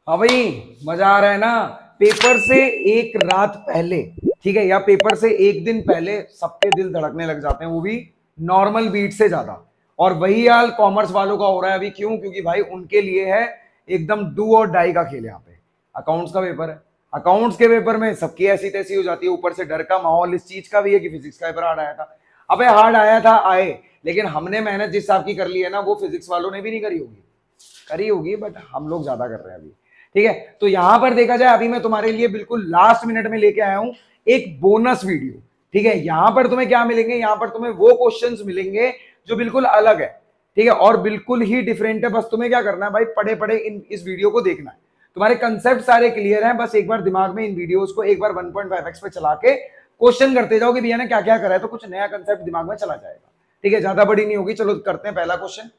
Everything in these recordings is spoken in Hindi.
हाँ भाई, मजा आ रहा है ना। पेपर से एक रात पहले, ठीक है, या पेपर से एक दिन पहले सबके दिल धड़कने लग जाते हैं, वो भी नॉर्मल बीट से ज्यादा। और वही हाल कॉमर्स वालों का हो रहा है अभी। क्यों? क्योंकि भाई उनके लिए है एकदम डू और डाई का खेल यहाँ पे। अकाउंट्स का पेपर है, अकाउंट्स के पेपर में सबकी ऐसी तैसी हो जाती है। ऊपर से डर का माहौल इस चीज का भी है कि फिजिक्स का पेपर हार्ड आया था। अबे हार्ड आया था आए, लेकिन हमने मेहनत जिस हिसाब की कर ली है ना, वो फिजिक्स वालों ने भी नहीं करी होगी। करी होगी बट हम लोग ज्यादा कर रहे हैं अभी। ठीक है, तो यहां पर देखा जाए अभी मैं तुम्हारे लिए बिल्कुल लास्ट मिनट में लेके आया हूं एक बोनस वीडियो। ठीक है, यहां पर तुम्हें क्या मिलेंगे? यहां पर तुम्हें वो क्वेश्चंस मिलेंगे जो बिल्कुल अलग है, ठीक है, और बिल्कुल ही डिफरेंट है। बस तुम्हें क्या करना है भाई, पढ़े पढ़े इस वीडियो को देखना है। तुम्हारे कंसेप्ट सारे क्लियर हैं, बस एक बार दिमाग में इन वीडियोस को एक बार 1.5x पे चला के क्वेश्चन करते जाओ कि भैया ने क्या क्या करा है, तो कुछ नया कंसेप्ट दिमाग में चला जाएगा। ठीक है, ज्यादा बड़ी नहीं होगी। चलो करते हैं पहला क्वेश्चन।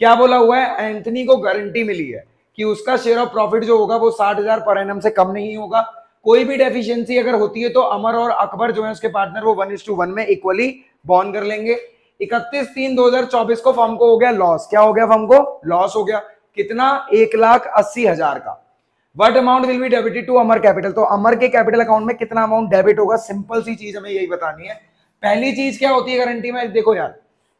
क्या बोला हुआ है? एंथनी को गारंटी मिली है कि उसका शेयर ऑफ प्रॉफिट जो होगा वो 60,000 पर एनम से कम नहीं होगा। कोई भी डेफिशिएंसी अगर होती है तो अमर और अकबर जो है उसके पार्टनर, वो 1:1 में इक्वली बॉन्ड कर लेंगे। 31/3/2024 को फर्म को हो गया लॉस। क्या हो गया? फर्म को लॉस हो गया। कितना? 1,80,000 का। What amount will be debited to Amar capital? तो अमर के कैपिटल अकाउंट में कितना अमाउंट डेबिट होगा? सिंपल सी चीज हमें यही बतानी है। पहली चीज क्या होती है गारंटी में? देखो यार,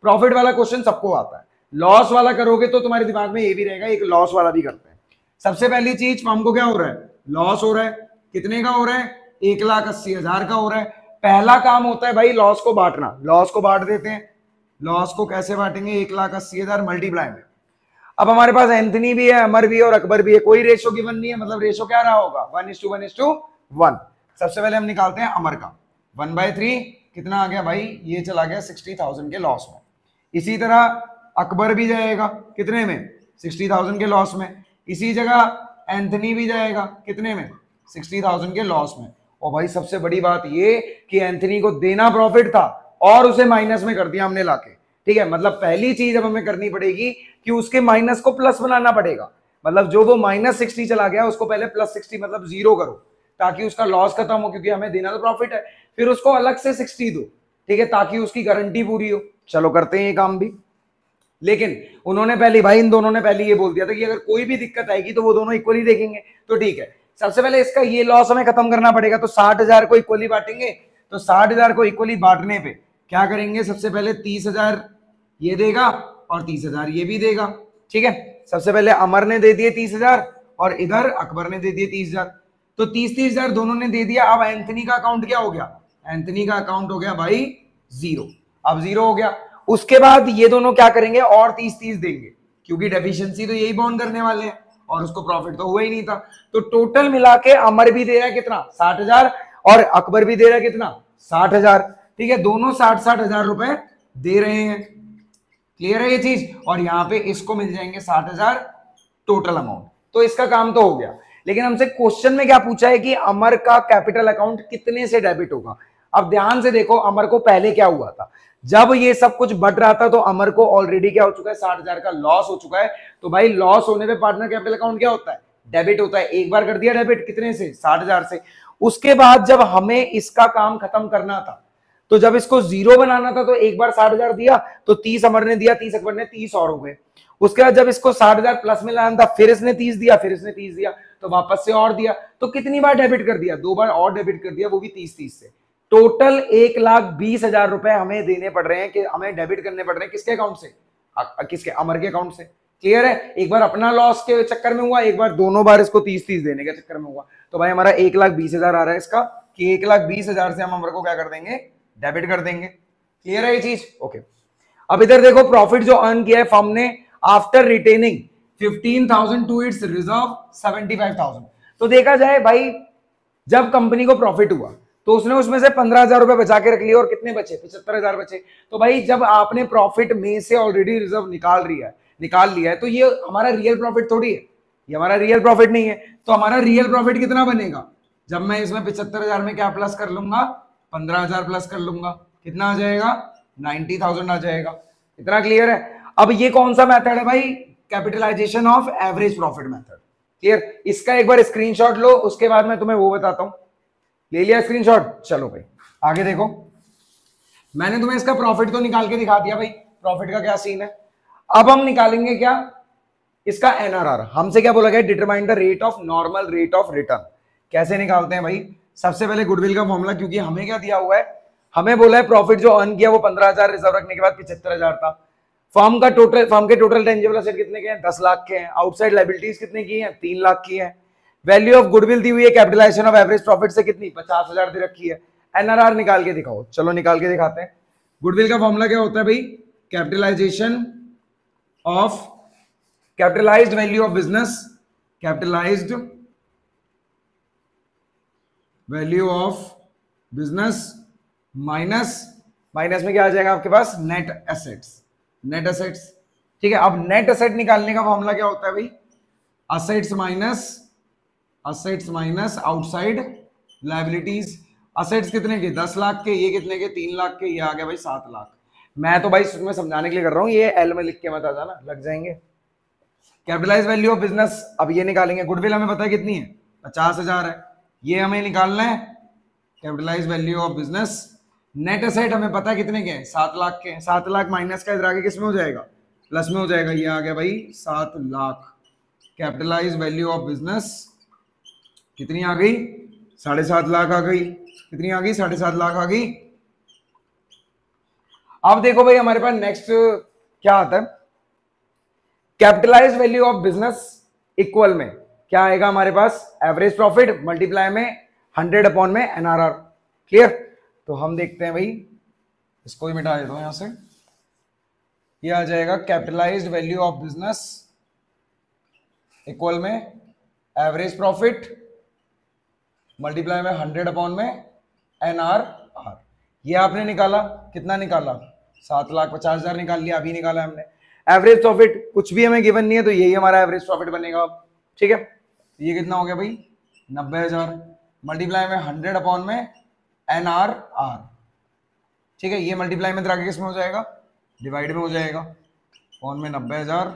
प्रॉफिट वाला क्वेश्चन सबको आता है, लॉस वाला करोगे तो तुम्हारे दिमाग में ये भी रहेगा एक लॉस वाला भी करते हैं। सबसे पहली चीज, फर्म को क्या हो रहा है? लॉस हो रहा है। कितने का हो रहा है? 1,80,000 का हो रहा है। पहला काम होता है भाई लॉस को बांटना। लॉस को बांट देते हैं। लॉस को कैसे बांटेंगे? 1,80,000 मल्टीप्लाई में। अब हमारे पास एंथनी भी है, अमर भी है और अकबर भी है। कोई रेशो गिवन नहीं है, मतलब रेशो क्या रहा होगा? 1:1:1। सबसे पहले हम निकालते हैं अमर का। 1/3 कितना आ गया भाई? ये चला गया 60,000 के लॉस में। इसी तरह अकबर भी जाएगा कितने में? 60,000 के लॉस में। इसी जगह एंथनी भी जाएगा कितने में? 60,000 के लॉस में। और भाई सबसे बड़ी बात ये कि एंथनी को देना प्रॉफिट था और उसे माइनस में कर दिया हमने लाके। ठीक है, मतलब पहली चीज अब हमें करनी पड़ेगी कि उसके माइनस को प्लस बनाना पड़ेगा। मतलब जो वो -60 चला गया उसको पहले +60 मतलब 0 करो, ताकि उसका लॉस खत्म हो, क्योंकि हमें देना तो प्रॉफिट है। फिर उसको अलग से 60 दो, ठीक है, ताकि उसकी गारंटी पूरी हो। चलो करते हैं ये काम भी। लेकिन उन्होंने पहले, भाई इन दोनों ने पहले ये बोल दिया था कि अगर कोई भी दिक्कत आएगी तो वो दोनों इक्वली देखेंगे। तो ठीक है, सबसे पहले इसका ये लॉस हमें खत्म करना पड़ेगा। तो 60,000 को इक्वली बांटेंगे। तो 60,000 को इक्वली बांटने पे क्या करेंगे? सबसे पहले 30,000 ये देगा और 30,000 ये भी देगा। ठीक है, सबसे पहले अमर ने दे दिए 30,000 और इधर अकबर ने दे दिए 30,000। तो 30,000 दोनों ने दे दिया। अब एंथनी का अकाउंट क्या हो गया? एंथनी का अकाउंट हो गया भाई 0। अब 0 हो गया। उसके बाद ये दोनों क्या करेंगे? और 30-30 देंगे, क्योंकि डेफिशिएंसी तो यही बॉन्ड करने वाले हैं और उसको प्रॉफिट तो हुआ ही नहीं था। तो टोटल मिला के अमर भी दे रहा है कितना? 60,000 और अकबर भी दे रहा है कितना? 60,000। ठीक है, दोनों 60,000 रुपए दे रहे हैं। क्लियर है ये चीज? और यहां पे इसको मिल जाएंगे 60,000 टोटल अमाउंट। तो इसका काम तो हो गया। लेकिन हमसे क्वेश्चन में क्या पूछा है कि अमर का कैपिटल अकाउंट कितने से डेबिट होगा? अब ध्यान से देखो, अमर को पहले क्या हुआ था? जब ये सब कुछ बढ़ रहा था तो अमर को ऑलरेडी क्या हो चुका है? 60,000 का लॉस हो चुका है। तो भाई लॉस होने पे पार्टनर कैपिटल अकाउंट क्या होता है? डेबिट होता है। एक बार कर दिया डेबिट, कितने से? 60,000 से। उसके बाद जब हमें इसका काम खत्म करना था, तो जब इसको 0 बनाना था, तो एक बार 60,000 दिया, तो 30 अमर ने दिया, 30 अकबर ने, 30 और हो गए। उसके बाद जब इसको 60,000 प्लस में लाना था, फिर इसने 30 दिया, फिर इसने 30 दिया, तो वापस से और दिया। तो कितनी बार डेबिट कर दिया? 2 बार और डेबिट कर दिया, वो भी 30-30 से। टोटल 1,20,000 रुपए हमें देने पड़ रहे हैं, कि हमें डेबिट करने पड़ रहे हैं। किसके अकाउंट से? किसके? अमर के अकाउंट से। क्लियर है? एक बार अपना लॉस के चक्कर में हुआ, एक बार दोनों बार इसको 30-30 देने के चक्कर में हुआ। तो भाई हमारा 1,20,000 आ रहा है इसका, कि 1,20,000 से हम अमर को क्या कर देंगे? डेबिट कर देंगे। क्लियर है ये चीज? ओके। अब इधर देखो, प्रॉफिट जो अर्न किया है फर्म ने after retaining 15,000 to its reserve 75,000। तो देखा जाए भाई, जब कंपनी को प्रॉफिट हुआ तो उसने उसमें से 15,000 रुपए बचा के रख लिए और कितने बचे? 75,000 बचे। तो भाई जब आपने प्रॉफिट में से ऑलरेडी रिजर्व निकाल लिया है, तो ये हमारा रियल प्रॉफिट थोड़ी है, ये हमारा रियल प्रॉफिट नहीं है। तो हमारा रियल प्रॉफिट कितना बनेगा? जब मैं इसमें 75,000 में क्या प्लस कर लूंगा? 15,000 प्लस कर लूंगा, कितना आ जाएगा? 90,000 आ जाएगा। इतना क्लियर है? अब ये कौन सा मेथड है भाई? Capitalisation of average profit method. Clear? इसका एक बार स्क्रीनशॉट लो, उसके बाद मैं तुम्हें वो बताता हूं। ले लिया स्क्रीनशॉट? चलो भाई आगे देखो। मैंने तुम्हें इसका प्रॉफिट तो निकाल के दिखा दिया भाई, प्रॉफिट का क्या सीन है। अब हम निकालेंगे क्या? इसका एनआरआर हमसे क्या बोला गया, determine the rate of normal rate of return. कैसे निकालते हैं भाई, सबसे पहले गुडविल का फॉर्मूला, क्योंकि हमें क्या दिया हुआ है, हमें बोला है प्रॉफिट जो अर्न किया वो 15,000 रिजर्व रखने के बाद 75,000 था। फर्म के टोटल टेंजिबल एसेट कितने के हैं, 10 लाख के हैं। आउटसाइड लायबिलिटीज कितने की हैं, 3 लाख की हैं। वैल्यू ऑफ गुडविल दी हुई है कैपिटलाइजेशन ऑफ एवरेज प्रॉफिट से कितनी, 50,000 दे रखी है। एनआरआर निकाल के दिखाओ, चलो निकाल के दिखाते हैं। गुडविल का फॉर्मूला क्या होता है भाई, capitalisation of capitalised value of business, capitalised value of business minus में क्या आ जाएगा आपके पास, नेट एसेट्स, नेट एसेट्स। ठीक है, अब नेट एसेट निकालने का फॉर्मूला क्या होता है भाई, assets minus outside liabilities. Assets कितने के, 10 लाख के, ये कितने के, 3 लाख के, ये आ गया भाई 7 लाख। मैं तो भाई तुम्हें समझाने के लिए कर रहा हूं, ये एल में लिख के मत आ जाना, लग जाएंगे। कैपिटलाइज वैल्यू ऑफ बिजनेस, अब ये निकालेंगे। गुडविल हमें पता है कितनी है, 50,000 है, ये हमें निकालना है capitalise value of business. Net asset हमें पता है कितने के हैं, 7 लाख के हैं। 7 लाख माइनस का इधर आगे किस में हो जाएगा, प्लस में हो जाएगा, ये आ गया भाई 7 lakh. Capitalise value of business कितनी आ गई, 7.5 लाख आ गई। कितनी आ गई, 7.5 लाख आ गई। अब देखो भाई हमारे पास नेक्स्ट क्या आता है, capitalise value of business equal में क्या आएगा हमारे पास, एवरेज प्रॉफिट मल्टीप्लाई में 100 अपॉन में एनआरआर। क्लियर, तो हम देखते हैं भाई, इसको ही मिटा देता हूं यहां से, ये आ जाएगा capitalised value of business equal में एवरेज प्रॉफिट मल्टीप्लाई में 100 अपॉन में एनआरआर। ये आपने निकाला, कितना निकाला, 7,50,000 निकाल लिया, अभी निकाला हमने। एवरेज प्रॉफिट कुछ भी हमें गिवन नहीं है, तो यही हमारा एवरेज प्रॉफिट बनेगा। ठीक है, ये कितना हो गया भाई, 90,000 मल्टीप्लाई में 100 अपॉन में एनआरआर। ठीक है, ये मल्टीप्लाई में आगे किसमें हो जाएगा, डिवाइड में हो जाएगा, अपॉन में 90,000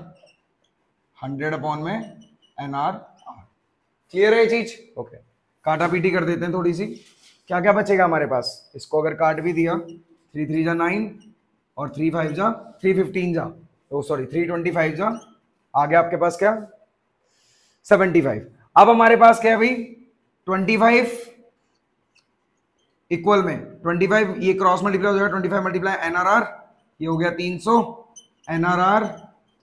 100 अपॉन में एनआरआर। क्लियर है ये चीज, ओके। काटा पीटी कर देते हैं थोड़ी सी, क्या क्या बचेगा हमारे पास, इसको अगर काट भी दिया, 3 3 जा 9 और 3 5 जा 315 जा, तो सॉरी 325 जा, आगे आपके पास क्या 75। अब हमारे पास क्या है भाई, 25 इक्वल में 25, ये क्रॉस मल्टीप्लाई हो जाएगा, 25 मल्टीप्लाई एनआरआर, ये हो गया 300, एनआरआर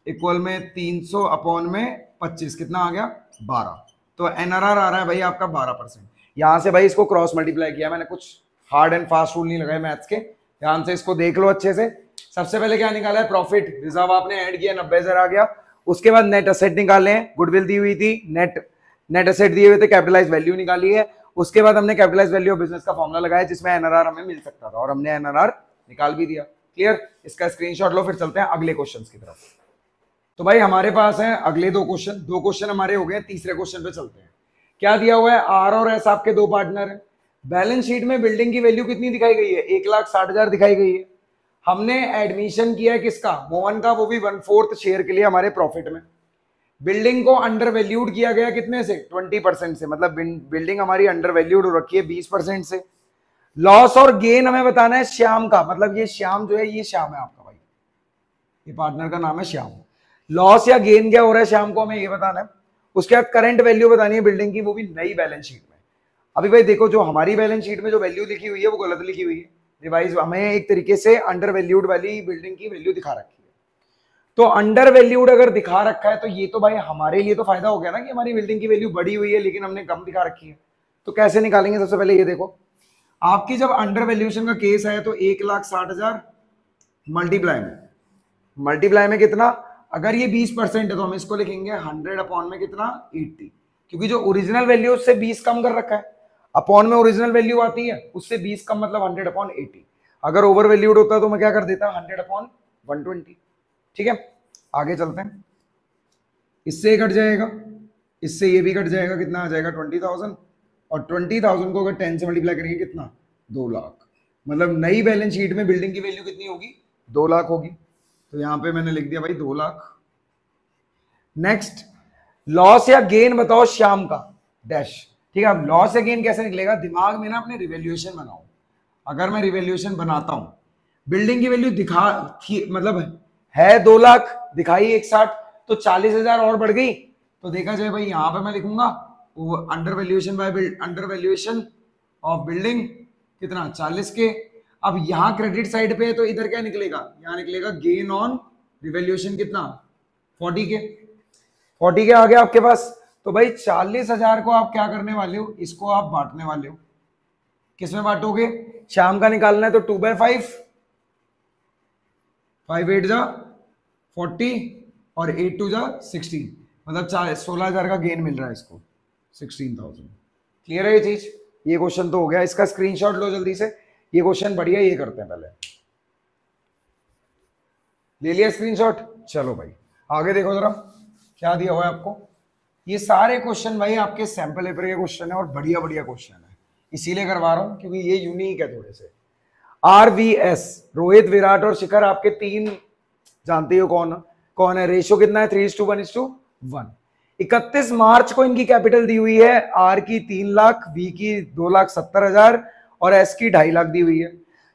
इक्वल में 300 अपॉन में 25, कितना आ गया 12। तो एनआरआर आ रहा है भाई आपका 12%। यहां से भाई इसको क्रॉस मल्टीप्लाई किया मैंने, कुछ हार्ड एंड फास्ट रूल नहीं लगाए मैथ्स के, ध्यान से इसको देख लो अच्छे से। सबसे पहले क्या निकाला है, प्रॉफिट, रिजर्व आपने ऐड किया 90,000 आ गया। उसके बाद नेट एसेट निकाले हैं, गुडविल दी हुई थी, नेट एसेट दिए हुए थे, कैपिटलाइज वैल्यू निकाली है। उसके बाद हमने कैपिटलाइज वैल्यू ऑफ बिजनेस का फॉर्मूला लगाया जिसमें एनआरआर हमें मिल सकता था, और हमने एनआरआर निकाल भी दिया। क्लियर, इसका स्क्रीनशॉट लो, फिर चलते हैं अगले क्वेश्चन की तरफ। तो भाई हमारे पास है अगले दो क्वेश्चन हमारे हो गए, तीसरे क्वेश्चन पे चलते हैं। क्या दिया हुआ है, आर और एस आपके दो पार्टनर है। बैलेंस शीट में बिल्डिंग की वैल्यू कितनी दिखाई गई है, 1,60,000 दिखाई गई है। हमने एडमिशन किया है किसका, मोहन का, वो भी 1/4 शेयर के लिए हमारे प्रॉफिट में। बिल्डिंग को अंडर वैल्यूड किया गया कितने से, 20% से, मतलब बिल्डिंग हमारी अंडर वैल्यूड हो रखी है 20% से। लॉस और गेन हमें बताना है श्याम का, मतलब ये श्याम जो है, ये श्याम है आपका भाई, ये पार्टनर का नाम है श्याम। लॉस या गेन क्या हो रहा है श्याम को हमें ये बताना है। उसके बाद करंट वैल्यू बतानी है बिल्डिंग की, वो भी नई बैलेंस शीट में। अभी भाई देखो, जो हमारी बैलेंस शीट में जो वैल्यू लिखी हुई है वो गलत लिखी हुई है, रिवाइज, हमें एक तरीके से अंडर वैल्यूड वाली बिल्डिंग की वैल्यू दिखा रखी है। तो अंडर वैल्यूड अगर दिखा रखा है तो ये तो भाई हमारे लिए तो फायदा हो गया ना कि हमारी बिल्डिंग की वैल्यू बढ़ी हुई है लेकिन हमने कम दिखा रखी है। तो कैसे निकालेंगे, सबसे पहले ये देखो, आपकी जब अंडर वैल्यूएशन का केस है तो 1,60,000 मल्टीप्लाई में कितना, अगर ये 20% है तो हम इसको लिखेंगे 100 अपॉन में कितना 80, क्योंकि जो ओरिजिनल वैल्यू उससे 20 कम कर रखा है। अपॉन में ओरिजिनल वैल्यू आती है, उससे 20 कम मतलब 100 अपॉन 80। अगर ओवर वैल्यूड होता तो मैं क्या कर देता, 100 अपॉन 120। ठीक है, आगे चलते हैं। इससे कट जाएगा, इससे ये भी कट जाएगा, कितना आ जाएगा 20,000, और 20,000 को अगर 10 से मल्टीप्लाई करेंगे कितना, 2 लाख। मतलब नई बैलेंस शीट में बिल्डिंग की वैल्यू कितनी होगी, 2 लाख होगी। तो यहां पे मैंने लिख दिया भाई 2 लाख। नेक्स्ट, लॉस या गेन बताओ श्याम का, डैश। ठीक है, अब लॉस या गेन कैसे निकलेगा, दिमाग में ना अपने रिवैल्यूएशन बनाओ। अगर मैं रिवैल्यूएशन बनाता हूं, बिल्डिंग की वैल्यू दिखा थी, मतलब है 2 लाख, दिखाई 1,60, तो 40,000 और बढ़ गई। तो देखा जाए भाई यहां पे मैं लिखूंगा अंडर वैल्यूएशन ऑफ बिल्डिंग कितना 40 के। अब यहां क्रेडिट साइड पे है तो इधर क्या निकलेगा, यहां निकलेगा गेन ऑन रिवैल्यूएशन कितना 40 के। 40 के आ गया आपके पास। तो भाई 40,000 को आप क्या करने वाले हो, इसको आप बांटने वाले हो। किसमें बांटोगे, शाम का निकालना है तो 2/5, 5 8 जा 40 और 8 2 जा 16, मतलब 16,000 का गेन मिल रहा है इसको 16,000। क्लियर है ये चीज। ये क्वेश्चन तो हो गया, इसका स्क्रीनशॉट लो जल्दी से। ये क्वेश्चन बढ़िया, ये करते हैं पहले। ले लिया स्क्रीनशॉट, चलो भाई आगे देखो जरा क्या दिया हुआ है आपको। ये सारे क्वेश्चन भाई आपके सैंपल पेपर के क्वेश्चन है और बढ़िया बढ़िया क्वेश्चन है, इसीलिए करवा रहा हूं क्योंकि ये यूनिक है थोड़े से। RVS रोहित विराट और शिखर आपके तीन जानते हो कौन कौन है। रेशियो कितना है 3:1:1। 31 मार्च को इनकी कैपिटल दी हुई है, आर की 3 लाख, वी की 2,70,000 और एस की 2.5 लाख दी हुई है।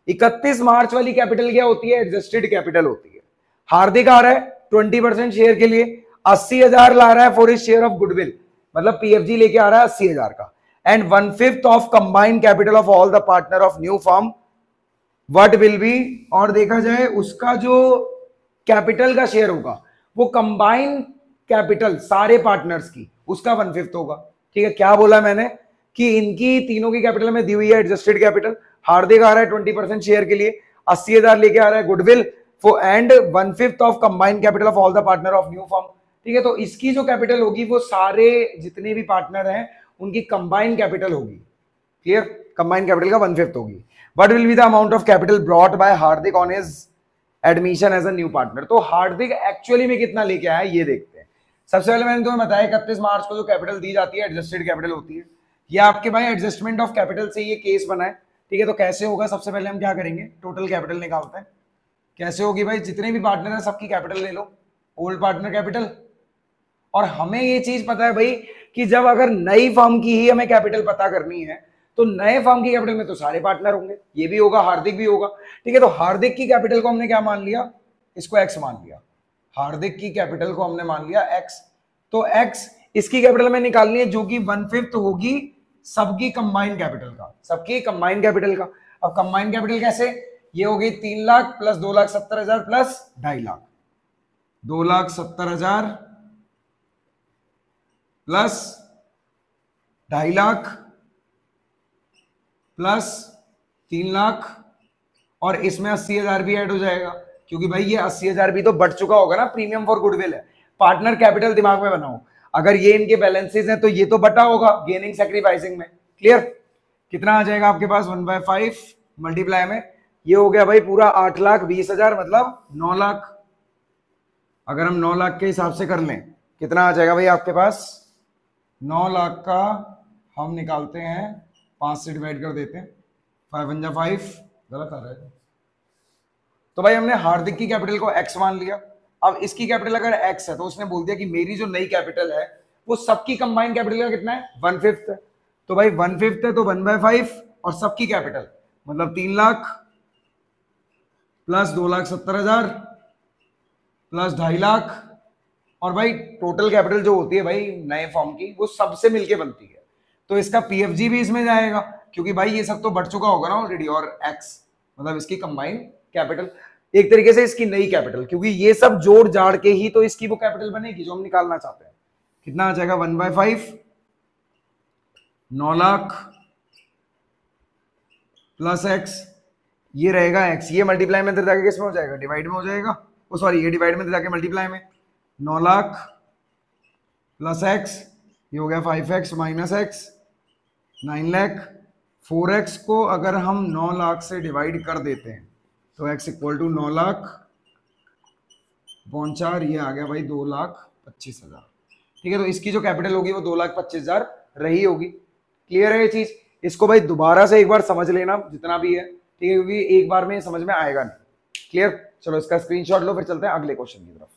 31 मार्च वाली कैपिटल क्या होती है, एडजस्टेड कैपिटल होती है। हार्दिक आ रहा है 20% शेयर के लिए, 80,000 ला रहा है for his share of goodwill, मतलब पीएफजी लेके आ रहा है 80,000 का। And 1/5 of combined capital of all the partner of new firm what will B. और देखा जाए उसका जो कैपिटल का शेयर होगा वो कंबाइंड कैपिटल सारे पार्टनर्स की, उसका 1/5 होगा। ठीक है, क्या बोला मैंने कि इनकी तीनों की कैपिटल में दी हुई है एडजस्टेड कैपिटल। हार्दिक आ रहा है 20% शेयर के लिए, 80,000 लेके आ रहा है goodwill for and 1/5 of combined capital of all the partner of new firm. ठीक है, तो इसकी जो कैपिटल होगी वो सारे जितने भी पार्टनर हैं उनकी कंबाइंड कैपिटल होगी। क्लियर, कंबाइंड कैपिटल का 1/5 होगी। What will be the amount of capital brought by Hardik on his admission as a new partner. तो हार्दिक एक्चुअली में कितना लेके आया है ये देखते हैं। सबसे पहले मैंने तुम्हें बताया 31 मार्च को जो कैपिटल दी जाती है एडजस्टेड कैपिटल होती है। ये आपके भाई एडजस्टमेंट ऑफ कैपिटल से ये केस बना है। ठीक है, तो कैसे होगा, सबसे पहले हम क्या करेंगे, टोटल कैपिटल निकालते हैं। कैसे होगी भाई, जितने भी पार्टनर हैं सबकी कैपिटल ले लो, ओल्ड पार्टनर कैपिटल। और हमें ये चीज पता है भाई कि जब अगर नई फर्म की ही हमें कैपिटल पता करनी है तो नए फर्म की कैपिटल में तो सारे पार्टनर होंगे, ये भी होगा, हार्दिक भी होगा। ठीक है, तो हार्दिक की कैपिटल को हमने क्या मान लिया, इसको एक्स मान लिया। हार्दिक की कैपिटल को हमने मान लिया एक्स, तो एक्स इसकी कैपिटल में निकालनी है जो कि 1/5 होगी सबकी कंबाइंड कैपिटल का, सबकी कंबाइंड कैपिटल का। अब कंबाइंड कैपिटल कैसे, ये हो गई 3 lakh plus 2,70,000 plus 2.5 lakh, 2,70,000 plus 2.5 lakh plus 3 lakh और इसमें 80,000 भी ऐड हो जाएगा क्योंकि भाई ये 80,000 भी तो बढ़ चुका होगा ना, प्रीमियम फॉर गुडविल है। पार्टनर कैपिटल दिमाग में बनाओ, अगर ये इनके बैलेंसेस हैं तो ये तो बटा होगा गेनिंग सैक्रिफाइसिंग में। क्लियर, कितना आ जाएगा आपके पास 1/5 मल्टीप्लाई में, ये हो गया भाई पूरा 8,20,000 मतलब 9 लाख। अगर हम 9 लाख के हिसाब से कर लें कितना आ जाएगा भाई आपके पास, 9 लाख का हम निकालते हैं 5 से डिवाइड कर देते हैं, 5 1 5, गलत आ रहा है। तो भाई हमने हार्दिक की कैपिटल को x मान लिया। अब इसकी कैपिटल अगर x है तो उसने बोल दिया कि मेरी जो नई कैपिटल है वो सबकी कंबाइंड कैपिटल का कितना है 1/5 है। तो भाई 1/5 है तो 1/5 और सबकी कैपिटल मतलब 3 लाख प्लस 2,70,000 प्लस 2.5 लाख और भाई टोटल कैपिटल जो होती है भाई नए फॉर्म की वो सबसे मिलके बनती है। तो इसका पीएफजी भी इसमें जाएगा क्योंकि भाई ये सब तो बढ़ चुका होगा ना ऑलरेडी, और एक्स मतलब इसकी कंबाइंड कैपिटल, एक तरीके से इसकी नई कैपिटल, क्योंकि ये सब जोड़ जाड़ के ही तो इसकी वो कैपिटल बनेगी जो हम निकालना चाहते हैं। कितना आ जाएगा 1/5, 9 लाख प्लस एक्स, ये रहेगा एक्स, ये मल्टीप्लाई में जाके किस में हो जाएगा, डिवाइड में हो जाएगा, ओ सॉरी ये डिवाइड में जाके मल्टीप्लाई में, 9 लाख प्लस एक्स, ये हो गया 5x minus x 9 lakh. 4x को अगर हम 9 लाख से डिवाइड कर देते हैं तो x इक्वल टू 9 लाख पौन 4, ये आ गया भाई 2,25,000। ठीक है, तो इसकी जो कैपिटल होगी वो 2,25,000 रही होगी। क्लियर है ये चीज, इसको भाई दोबारा से एक बार समझ लेना जितना भी है, ठीक है, क्योंकि एक बार में समझ में आएगा नहीं। क्लियर, चलो इसका स्क्रीनशॉट लो, फिर चलते हैं अगले क्वेश्चन की तरफ।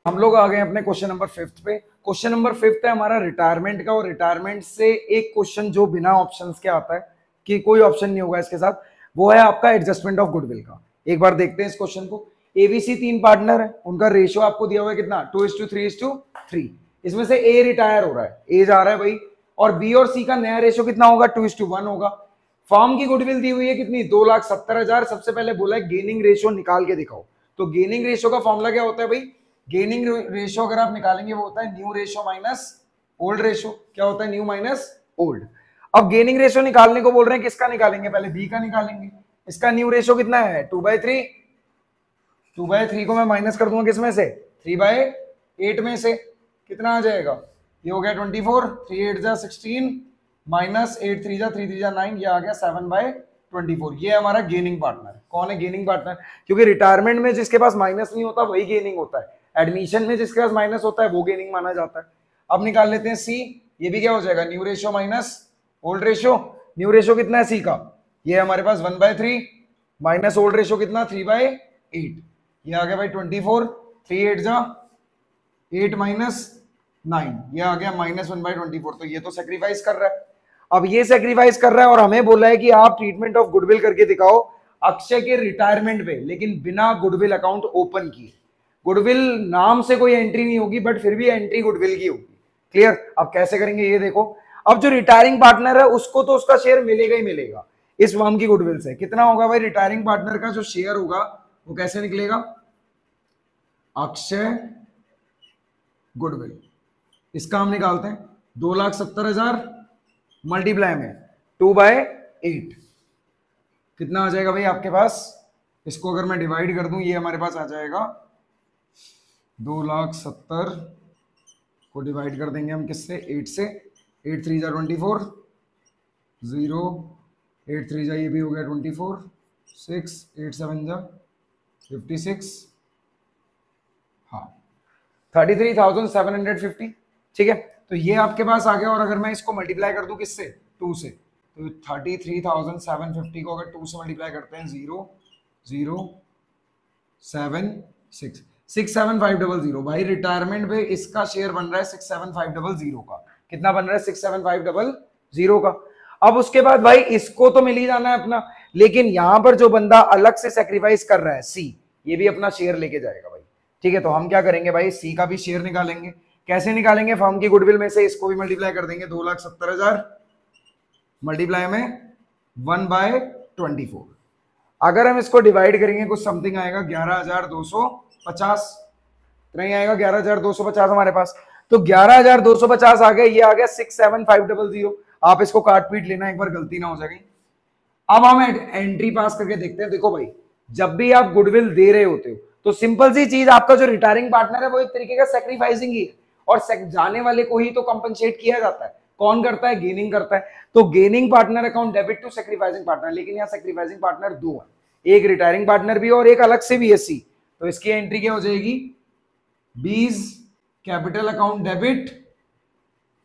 हम लोग आ गए अपने क्वेश्चन नंबर 5 पे। क्वेश्चन नंबर 5 है हमारा रिटायरमेंट का, और रिटायरमेंट से एक क्वेश्चन जो बिना ऑप्शंस के आता है कि कोई ऑप्शन नहीं होगा इसके साथ, वो है आपका एडजस्टमेंट ऑफ गुडविल का। एक बार देखते हैं इस क्वेश्चन को। एबीसी 3 पार्टनर है, उनका रेशियो आपको दिया हुआ है कितना 2:3:3। इसमें से ए रिटायर हो रहा है, ए जा रहा है भाई, और बी और सी का नया रेशियो कितना होगा 2:1 होगा। फर्म की गुडविल दी हुई है कितनी 2,70,000। सबसे पहले बोला है गेनिंग रेशियो निकाल के दिखाओ, तो गेनिंग रेशियो का फॉर्मूला क्या होता है भाई, गेनिंग रेशियो अगर आप निकालेंगे वो होता है new ratio minus old ratio. क्या होता है न्यू माइनस ओल्ड। अब गेनिंग रेशियो निकालने को बोल रहे हैं, किसका निकालेंगे, पहले बी का निकालेंगे। इसका न्यू रेशियो कितना है 2/3, 2/3 को मैं माइनस कर दूंगा किसमें से 3/8 में से, कितना आ जाएगा, ये हो गया 24, 3 8 जा 16 माइनस 8 3 जा 3 3 जा 9, ये आ गया 7/24। ये हमारा गेनिंग पार्टनर। कौन है गेनिंग पार्टनर, क्योंकि रिटायरमेंट में जिसके पास माइनस नहीं होता वही गेनिंग होता है, एडमिशन में जिसके पास माइनस होता है वो गेनिंग माना जाता है। अब निकाल लेते हैं सी, ये भी क्या हो जाएगा new ratio minus old ratio. New ratio कितना है सी का, ये हमारे पास 1/3 माइनस ओल्ड रेशियो कितना 3/8, ये आ गया भाई 24, 3 8 जा 8 माइनस 9, ये आ गया -1/24। तो ये तो सेक्रीफाइस कर रहा है। अब ये सेक्रीफाइस कर रहा है और हमें बोला है कि आप ट्रीटमेंट ऑफ गुडविल करके दिखाओ अक्षय के रिटायरमेंट पे, लेकिन बिना गुडविल अकाउंट ओपन किए। गुडविल नाम से कोई एंट्री नहीं होगी, बट फिर भी एंट्री गुडविल की होगी। क्लियर। अब कैसे करेंगे ये देखो। अब जो रिटायरिंग पार्टनर है उसको तो उसका शेयर मिलेगा ही मिलेगा इस फर्म की गुडविल से। कितना होगा भाई रिटायरिंग पार्टनर का जो शेयर होगा वो कैसे निकलेगा, अक्षय गुडविल, इसका हम निकालते हैं 2,70,000 मल्टीप्लाई में 2/8, कितना आ जाएगा भाई आपके पास। इसको अगर मैं डिवाइड कर दूं ये हमारे पास आ जाएगा 2,70,000 को डिवाइड कर देंगे हम किससे 8 से, 8 3 जा 24, 0 8 3 जा ये भी हो गया 24, 6 8 7 जा 56, हाँ 33,750। ठीक है, तो ये आपके पास आ गया। और अगर मैं इसको मल्टीप्लाई कर दूं किससे 2 से, तो 33,750 को अगर 2 से मल्टीप्लाई करते हैं 0 0 7 6 67500। भाई रिटायरमेंट पे इसका शेयर बन रहा है 67500 का। कितना बन रहा है 67500 का। अब उसके बाद भाई इसको तो मिल ही जाना है अपना, लेकिन यहां पर जो बंदा अलग से सेक्रीफाइस कर रहा है सी, ये भी अपना शेयर लेके जाएगा भाई। ठीक है, तो हम क्या करेंगे भाई सी का भी शेयर निकालेंगे। कैसे निकालेंगे, फर्म की गुडविल में से इसको भी मल्टीप्लाई कर देंगे 2,70,000 मल्टीप्लाई में 1/24। अगर हम इसको डिवाइड करेंगे कुछ समथिंग आएगा 11,250, नहीं आएगा 11,250 हमारे पास। तो 11,250 आ गया, ये आ गया 67500। आप इसको काट पीट लेना एक बार, गलती ना हो जाएगी। अब हम एंट्री पास करके देखते हैं। देखो भाई जब भी आप गुडविल दे रहे होते हो तो सिंपल सी चीज, आपका जो रिटायरिंग पार्टनर है वो एक तरीके का सेक्रीफाइसिंग ही है, और जाने वाले को ही तो कंपनसेट किया जाता है। कौन करता है, गेनिंग करता है। तो gaining partner account debit to sacrificing partner, लेकिन यहाँ सेक्रीफाइसिंग पार्टनर दो है, एक रिटायरिंग पार्टनर भी और एक अलग से भी है सी। तो इसकी एंट्री क्या हो जाएगी, B's capital account debit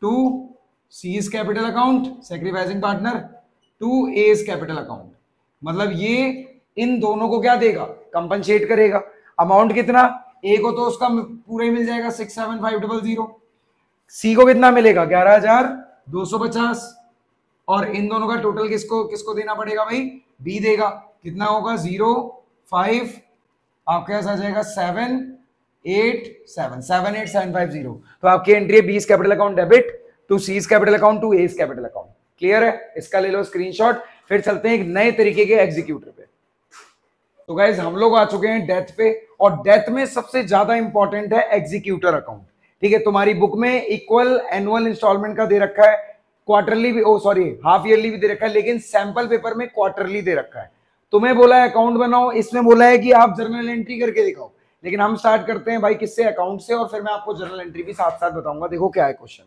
to C's capital account sacrificing partner to A's capital account. मतलब ये इन दोनों को क्या देगा, कंपनसेट करेगा। अमाउंट कितना, ए को तो उसका पूरा ही मिल जाएगा 67500, सी को कितना मिलेगा 11,250, और इन दोनों का टोटल किसको किसको देना पड़ेगा भाई, बी देगा। कितना होगा 0 5, आपके पास आ जाएगा 7 8 7 7 8 750। तो आपकी एंट्री है B's capital account debit to C's capital account to A's capital account. Clear है, इसका ले लो स्क्रीनशॉट। फिर चलते हैं एक नए तरीके के एग्जीक्यूटर पे। तो गाइज हम लोग आ चुके हैं डेथ पे, और डेथ में सबसे ज्यादा इंपॉर्टेंट है एग्जीक्यूटर अकाउंट। ठीक है, तुम्हारी बुक में इक्वल एनुअल इंस्टॉलमेंट का दे रखा है, क्वार्टरली भी, सॉरी हाफ ईयरली भी दे रखा है, लेकिन सैंपल पेपर में क्वार्टरली दे रखा है। तुम्हें बोला है अकाउंट बनाओ, इसमें बोला है कि आप जर्नल एंट्री करके दिखाओ। लेकिन हम स्टार्ट करते हैं भाई किससे, अकाउंट से, और फिर मैं आपको जर्नल एंट्री भी साथ साथ बताऊंगा। देखो क्या है क्वेश्चन,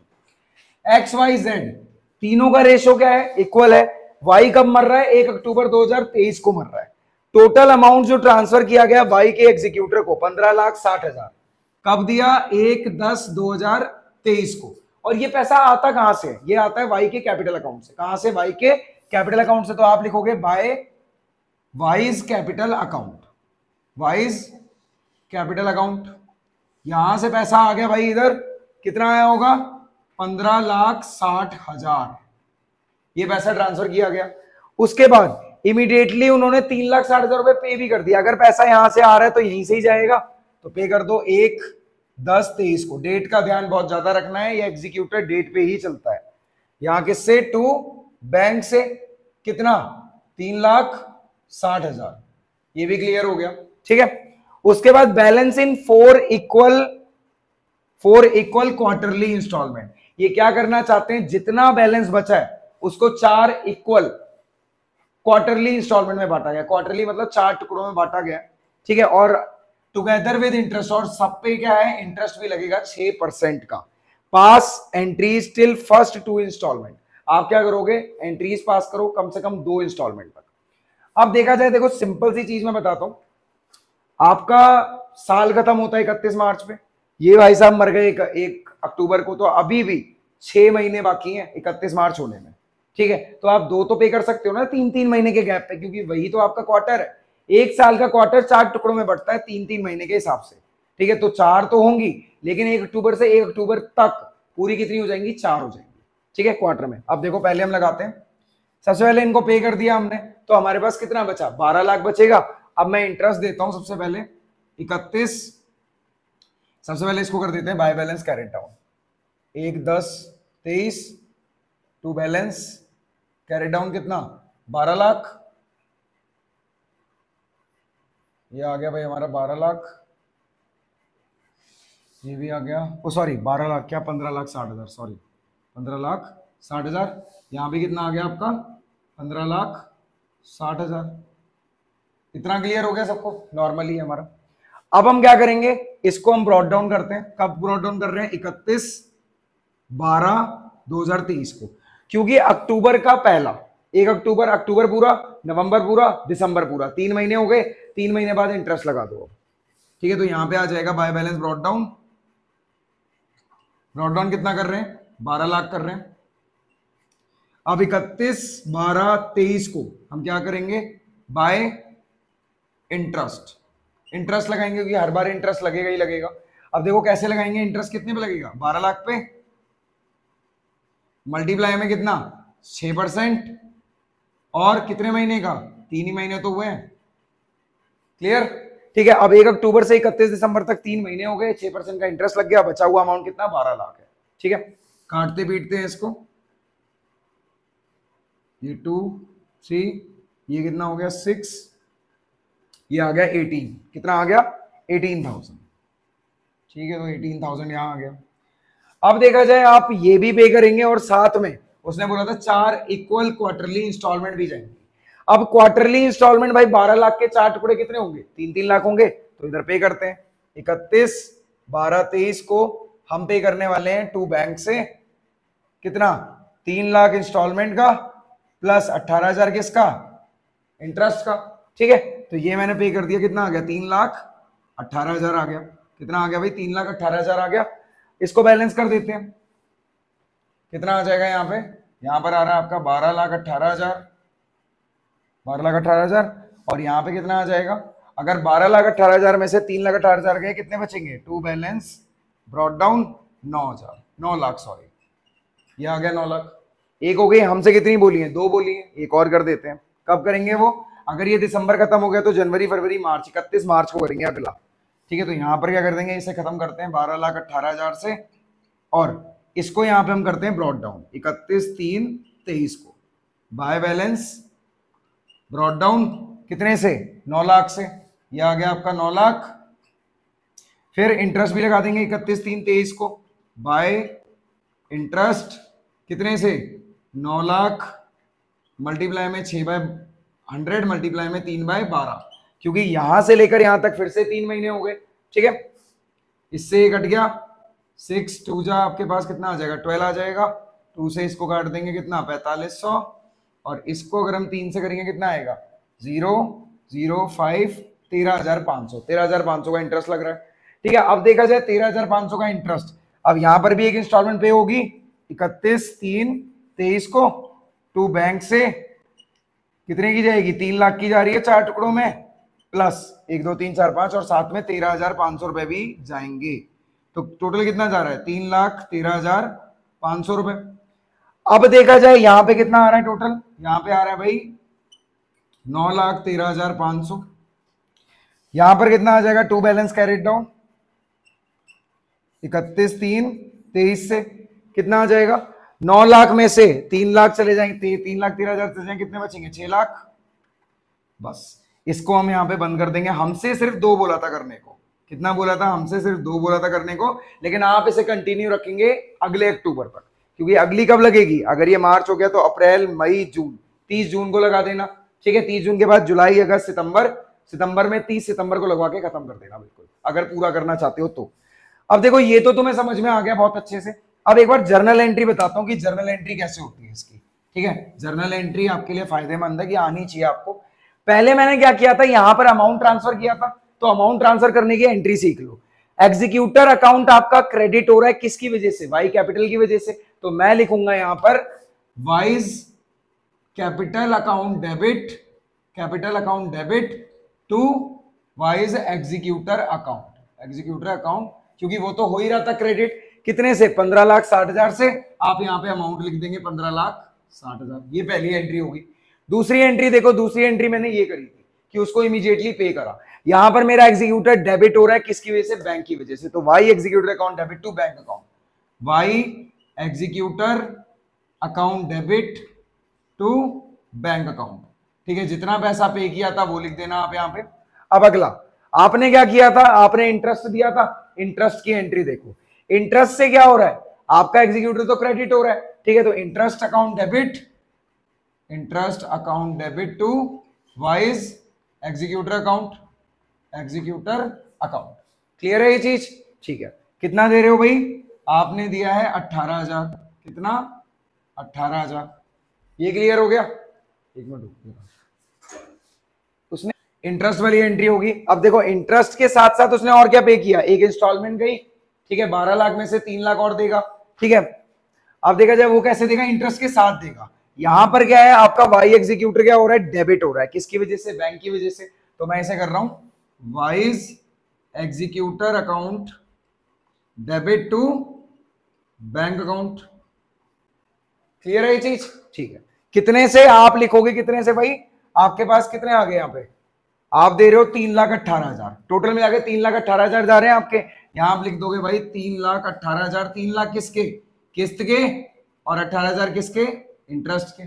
एक्स वाई जेड तीनों का रेशो क्या है, इक्वल है। वाई कब मर रहा है, 1 अक्टूबर 2023 को मर रहा है। टोटल अमाउंट जो ट्रांसफर किया गया वाई के एग्जीक्यूटर को 15,60,000, कब दिया, 1/10/2023 को। और ये पैसा आता कहां से, ये आता है वाई के कैपिटल अकाउंट से। कहां से, वाई के कैपिटल अकाउंट से। तो आप लिखोगे by Y's capital account, Y's capital account. यहां से पैसा आ गया भाई, इधर कितना आया होगा 15,60,000, ये पैसा ट्रांसफर किया गया। उसके बाद इमीडिएटली उन्होंने 3,60,000 रुपए पे भी कर दिया। अगर पैसा यहां से आ रहा है तो यहीं से ही जाएगा, तो पे कर दो 1/10/23 को। डेट का ध्यान बहुत ज्यादा रखना है, ये एग्जीक्यूटर डेट पे ही चलता है। यहां किससे, टू बैंक से, कितना 3,60,000, ये भी क्लियर हो गया, ठीक है। उसके बाद balance in 4 equal quarterly instalment. ये क्या करना चाहते हैं, जितना बैलेंस बचा है उसको 4 इक्वल क्वार्टरली इंस्टॉलमेंट में बांटा गया। क्वार्टरली मतलब 4 टुकड़ों में बांटा गया, ठीक है। और टुगेदर विद इंटरेस्ट, और सब पे क्या है, इंटरेस्ट भी लगेगा 6% का। पास एंट्रीज टिल फर्स्ट 2 इंस्टॉलमेंट। आप क्या करोगे, एंट्रीज पास करो कम से कम 2 इंस्टॉलमेंट तक। अब देखा जाए, देखो सिंपल सी चीज मैं बताता हूं, आपका साल खत्म होता है 31 मार्च पे, ये भाई साहब मर गए 1 अक्टूबर को, तो अभी भी 6 महीने बाकी हैं 31 मार्च होने में, ठीक है। तो आप 2 तो पे कर सकते हो ना 3-3 महीने के गैप पे, क्योंकि वही तो आपका क्वार्टर है। एक साल का क्वार्टर 4 टुकड़ों में बढ़ता है 3-3 महीने के हिसाब से, ठीक है। तो 4 तो होंगी, लेकिन 1 अक्टूबर से 1 अक्टूबर तक पूरी कितनी हो जाएंगी, 4 हो जाएंगी, ठीक है, क्वार्टर में। अब देखो पहले हम लगाते हैं, सबसे पहले इनको पे कर दिया हमने, तो हमारे पास कितना बचा, 12 लाख बचेगा। अब मैं इंटरेस्ट देता हूं सबसे पहले 31, सबसे पहले इसको कर देते हैं by balance carried down, 1/10/23 to balance carried down कितना, 12 लाख। ये आ गया भाई हमारा 12 लाख, ये भी आ गया, ओ सॉरी 12 लाख क्या, 15,60,000, सॉरी 15,60,000। यहां भी कितना आ गया आपका, 15,60,000। इतना क्लियर हो गया सबको, नॉर्मली हमारा। अब हम क्या करेंगे, इसको हम ब्रॉड डाउन करते हैं। कब ब्रॉड डाउन कर रहे हैं, 31/12/2023 को, क्योंकि अक्टूबर का पहला 1 अक्टूबर, अक्टूबर पूरा, नवंबर पूरा, दिसंबर पूरा, 3 महीने हो गए। 3 महीने बाद इंटरेस्ट लगा दो, ठीक है। तो यहां पे आ जाएगा by balance brought down. Brought down कितना कर रहे हैं, 12 लाख कर रहे हैं। अब 31/12/23 को हम क्या करेंगे, बाय इंटरेस्ट, इंटरेस्ट लगाएंगे, क्योंकि हर बार इंटरेस्ट लगेगा ही लगेगा। अब देखो कैसे लगाएंगे, इंटरेस्ट कितने पे लगेगा, 12 लाख पे, मल्टीप्लाई में कितना 6%, और कितने महीने का, 3 ही महीने तो हुए हैं, क्लियर, ठीक है। अब 1 अक्टूबर से 31 दिसंबर तक 3 महीने हो गए, 6% का इंटरेस्ट लग गया, बचा हुआ अमाउंट कितना, 12 लाख है, ठीक है। काटते पीटते हैं इसको, ये 2 3, ये कितना हो गया 6, ये आ गया 18, कितना आ गया 18,000, ठीक है। तो 18,000 यहां आ गया। अब देखा जाए, आप ये भी पे करेंगे और साथ में उसने बोला था 4 इक्वल क्वार्टरली इंस्टॉलमेंट भी जाएंगे। अब क्वार्टरली इंस्टॉलमेंट भाई 12 लाख के 4 टुकड़े कितने होंगे, 3-3 लाख होंगे, तो इधर पे करते हैं। 31/12/23 को हम पे करने वाले हैं टू बैंक से, कितना 3 लाख इंस्टॉलमेंट का प्लस 18,000 किसका, इंटरेस्ट का, ठीक है। तो ये मैंने पे कर दिया, कितना आ गया, 3,18,000 आ गया। कितना आ गया भाई, 3,18,000 आ गया। इसको बैलेंस कर देते हैं, कितना आ जाएगा यहाँ पे, यहाँ पर आ रहा है आपका 12,18,000, 12,18,000, और यहाँ पे कितना आ जाएगा, अगर 12,18,000 में से 3,18,000 गए, कितने बचेंगे, to balance brought down 9,000, 9 lakh, sorry ये आ गया 9 लाख। एक हो गई, हमसे कितनी बोली है, 2 बोली है, एक और कर देते हैं। कब करेंगे वो, अगर ये दिसंबर खत्म हो गया तो जनवरी फरवरी मार्च, 31 मार्च को करेंगे अगला, ठीक है। तो यहाँ पर क्या कर देंगे, इसे खत्म करते हैं 12,18,000 से, और इसको यहाँ पे हम करते हैं ब्रॉड डाउन 31/3/23 को, बाय बैलेंस ब्रॉड डाउन कितने से, 9 लाख से, ये आ गया आपका 9 लाख। फिर इंटरेस्ट भी लगा देंगे 31/3/23 को, बाय इंटरेस्ट कितने से, 9 लाख, मल्टीप्लाई में 6/100, मल्टीप्लाई में 3/12, क्योंकि यहां से लेकर यहां तक फिर से 3 महीने हो गए, ठीक है। इससे ये कट गया, 6 2 जा आपके पास कितना आ जाएगा, 12 आ जाएगा। 2 से इसको काट देंगे कितना, 4500, और इसको अगर हम 3 से करेंगे कितना आएगा, 0 0 5, 13,500, 13,500 का इंटरेस्ट लग रहा है, ठीक है। अब देखा जाए 13,500 का इंटरेस्ट, अब यहां पर भी एक इंस्टॉलमेंट पे होगी 31/3/23 को, टू बैंक से कितने की जाएगी, 3 लाख की जा रही है 4 टुकड़ों में, प्लस 1 2 3 4 5, और साथ में 13,500 रुपए भी जाएंगे। तो टोटल कितना जा रहा है, 3,13,500 रुपए। अब देखा जाए यहां पे कितना आ रहा है टोटल, यहां पे आ रहा है भाई 9,13,500। यहां पर कितना आ जाएगा, टू बैलेंस कैरिड डाउन 31/3/23 से कितना आ जाएगा, 9 लाख में से 3 लाख चले जाएंगे, 3,13,000 चले जाएंगे, कितने बचेंगे, 6 लाख। बस इसको हम यहां पे बंद कर देंगे। हमसे सिर्फ 2 बोला था करने को, कितना बोला था, हमसे सिर्फ 2 बोला था करने को, लेकिन आप इसे कंटिन्यू रखेंगे अगले अक्टूबर पर, क्योंकि अगली कब लगेगी, अगर ये मार्च हो गया तो अप्रैल मई जून, 30 जून को लगा देना, ठीक है। 30 जून के बाद जुलाई अगस्त सितंबर, सितंबर में 30 सितंबर को लगवा के खत्म कर देना बिल्कुल, अगर पूरा करना चाहते हो तो। अब देखो ये तो तुम्हें समझ में आ गया बहुत अच्छे से। अब एक बार जर्नल एंट्री बताता हूं कि जर्नल एंट्री कैसे होती है इसकी, ठीक है। जर्नल एंट्री आपके लिए फायदेमंद है कि आनी चाहिए आपको। पहले मैंने क्या किया था, यहां पर अमाउंट ट्रांसफर किया था, तो अमाउंट ट्रांसफर करने की एंट्री सीख लो। एग्जीक्यूटर अकाउंट आपका क्रेडिट हो रहा है किसकी वजह से, वाई कैपिटल की वजह से, तो मैं लिखूंगा यहां पर Y's capital account debit, capital account debit to Y's executor account, executor account, क्योंकि वो तो हो ही रहा था क्रेडिट, कितने से, 15,60,000 से। आप यहां पे अमाउंट लिख देंगे 15,60,000, ये पहली एंट्री होगी। दूसरी एंट्री देखो, दूसरी एंट्री मैंने ये करी थी कि उसको इमीडिएटली पे करा। यहां पर मेरा एग्जीक्यूटर डेबिट हो रहा है किसकी वजह से, बैंक की वजह से, तो Y executor account debit to bank account, Y executor account debit to bank account, ठीक है। जितना पैसा पे किया था वो लिख देना आप यहां पे। अब अगला आपने क्या किया था, आपने इंटरेस्ट दिया था, इंटरेस्ट की एंट्री देखो, इंटरेस्ट से क्या हो रहा है, आपका एग्जीक्यूटर तो क्रेडिट हो रहा है, ठीक है, तो interest account debit, interest account debit to Y's executor account, executor account. Clear है ये चीज, ठीक है। कितना दे रहे हो भाई, आपने दिया है 18,000, कितना, 18,000, ये क्लियर हो गया। एक मिनट, उसने इंटरेस्ट वाली एंट्री होगी। अब देखो इंटरेस्ट के साथ साथ उसने और क्या पे किया, एक इंस्टॉलमेंट गई, ठीक है, 12 लाख में से 3 लाख और देगा, ठीक है। अब देखा जाए वो कैसे देगा, इंटरेस्ट के साथ देगा। यहां पर क्या है, आपका वाई एग्जीक्यूटर क्या हो रहा है, डेबिट हो रहा है, किसकी वजह से, बैंक की वजह से, तो मैं ऐसे कर रहा हूं, Y's executor account debit to bank account. Clear है ये चीज, ठीक है। कितने से आप लिखोगे, कितने से भाई, आपके पास कितने आ गए, यहां पे आप दे रहे हो 3,18,000, टोटल मिला के 3,18,000 जा रहे हैं आपके, यहां आप लिख दोगे भाई 3,18,000, 3 लाख किसके, किस्त के, और 18,000 किसके, इंटरेस्ट के।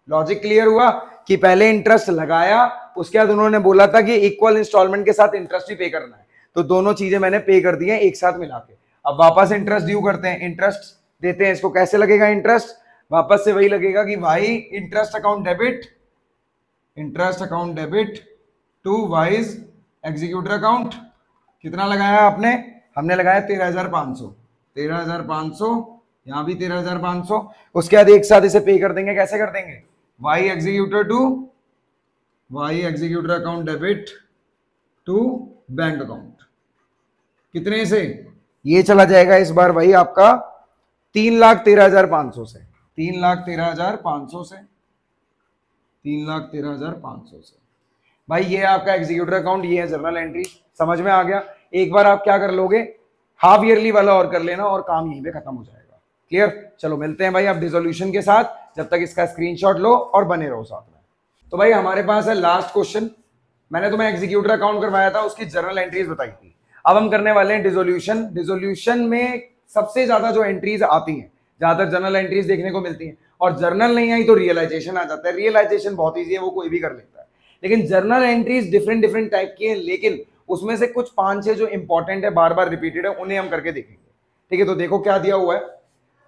लॉजिक क्लियर हुआ कि पहले इंटरेस्ट लगाया, उसके बाद उन्होंने बोला था कि इक्वल इंस्टॉलमेंट के साथ इंटरेस्ट भी पे करना है, तो दोनों चीजें मैंने पे कर दी हैं एक साथ मिला के। अब वापस इंटरेस्ट ड्यू करते हैं, इंटरेस्ट देते हैं, इसको कैसे लगेगा इंटरेस्ट, वापस से वही लगेगा कि भाई interest account debit, interest account debit to Y's executor account. कितना लगाया आपने, हमने लगाया 13,500, 13,500, यहां भी 13,500। उसके बाद एक साथ इसे पे कर देंगे, कैसे कर देंगे, Y executor to Y executor account debit to bank account, कितने से, ये चला जाएगा इस बार भाई आपका 3,13,500 से, 3,13,500 से, 3,13,500 से। भाई ये आपका एग्जीक्यूटर अकाउंट, ये है जर्नल एंट्री, समझ में आ गया। एक बार आप क्या कर लोगे, हाफ ईयरली वाला और कर लेना और काम यहीं पे खत्म हो जाएगा। क्लियर, चलो मिलते हैं भाई अब डिसोल्यूशन के साथ, जब तक इसका स्क्रीनशॉट लो और बने रहो साथ में। तो भाई हमारे पास है लास्ट क्वेश्चन, मैंने तुम्हें एग्जीक्यूटर अकाउंट करवाया था, उसकी जर्नल एंट्रीज बताई थी। अब हम करने वाले हैं डिसोल्यूशन। डिसोल्यूशन में सबसे ज्यादा जो एंट्रीज आती हैं, ज्यादातर जर्नल एंट्रीज देखने को मिलती हैं, और जर्नल नहीं आई तो रियलाइजेशन आ जाता है। रियलाइजेशन बहुत ईजी है, वो कोई भी कर लेता है, लेकिन journal entries different different type की है, लेकिन उसमें से कुछ 5-6 जो इंपॉर्टेंट है, बार बार रिपीटेड है, उन्हें हम करके देखेंगे, ठीक है। तो देखो क्या दिया हुआ है,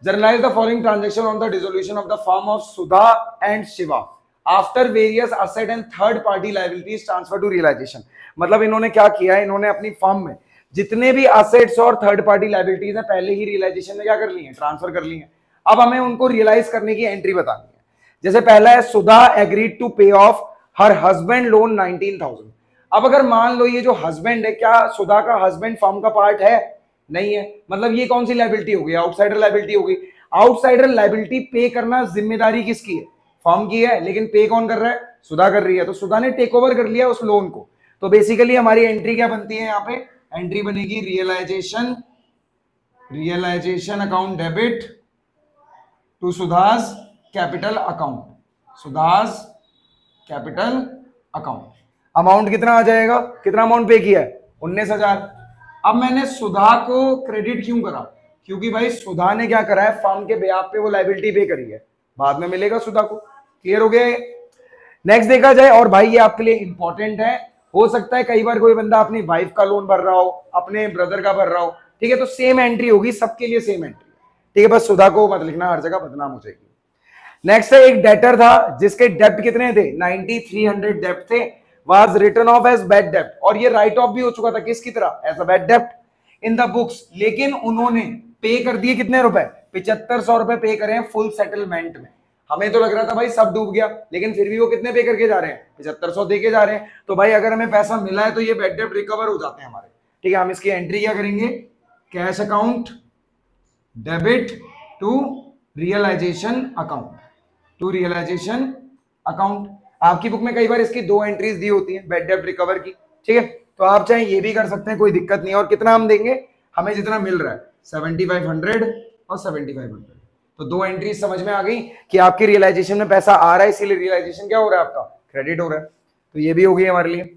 journalise the following transaction on the dissolution of the firm of Sudha and Shiva after various asset and third party liabilities transfer to realisation. मतलब इन्होंने क्या किया है, इन्होंने अपनी फर्म में जितने भी असेट्स और थर्ड पार्टी लायबिलिटीज है पहले ही रियलाइजेशन में क्या कर ली है, ट्रांसफर कर ली है। अब हमें उनको रियलाइज करने की एंट्री बतानी है। जैसे पहला है, सुधा एग्रीड टू पे ऑफ हर हस्बैंड लोन 19,000। अब अगर मान लो ये जो हस्बैंड है, क्या सुधा का हस्बैंड फर्म का पार्ट है, नहीं है, मतलब ये कौन सी लायबिलिटी होगी, आउटसाइडर लायबिलिटी होगी। आउटसाइडर लायबिलिटी पे करना जिम्मेदारी किसकी है, फर्म की है, लेकिन पे कौन कर रहा है, सुधा कर रही है, तो सुधा ने टेक ओवर कर लिया उस लोन को। तो बेसिकली हमारी एंट्री क्या बनती है, यहाँ पे एंट्री बनेगी realisation, realisation account debit to Sudha's capital account, Sudha's capital account. Amount कितना आ जाएगा, कितना अमाउंट पे किया है, 19,000। अब मैंने सुधा को क्रेडिट क्यों करा, क्योंकि भाई सुधा ने क्या करा है, फर्म के ब्याज पे वो लायबिलिटी पे करी है, बाद में मिलेगा सुधा को। क्लियर हो गया। नेक्स्ट देखा जाए, और भाई ये आपके लिए इंपॉर्टेंट है, हो सकता है कई बार कोई बंदा अपनी वाइफ का लोन भर रहा हो, अपने ब्रदर का भर रहा हो, ठीक है, तो सेम एंट्री होगी सबके लिए, सेम एंट्री, ठीक है, बस सुधा को मत लिखना, हर जगह बदनाम हो जाएगी। नेक्स्ट है, एक डेटर था जिसके डेप्ट कितने थे, 9300 डेप्ट थे, was written of as bad डेप्ट, और ये राइट ऑफ भी हो चुका था किसकी तरह, एज अ बैड डेप्ट इन द बुक्स, लेकिन उन्होंने पे कर दिए कितने रुपए, 7500 रुपए पे करे हैं फुल सेटलमेंट में। हमें तो लग रहा था भाई सब डूब गया, लेकिन फिर भी वो कितने पे करके जा रहे हैं, 7500 दे के जा रहे हैं। तो भाई अगर हमें पैसा मिला है तो ये बैड डेप्ट रिकवर हो जाते हैं हमारे, ठीक है। हम इसकी एंट्री क्या करेंगे, cash account debit to realisation account, to realisation account. आपकी बुक में कई बार इसकी 2 एंट्रीज दी होती हैं बैड डेप्ट रिकवर की, ठीक है, तो आप चाहे ये भी कर सकते हैं, कोई दिक्कत नहीं है। और कितना हम देंगे, हमें जितना मिल रहा है 7500 और 7500, तो 2 एंट्री समझ में आ गई कि आपकी रियलाइजेशन में पैसा आ रहा है, इसीलिए रियलाइजेशन क्या हो रहा है, आपका क्रेडिट हो रहा है, तो ये भी हो गई हमारे लिए।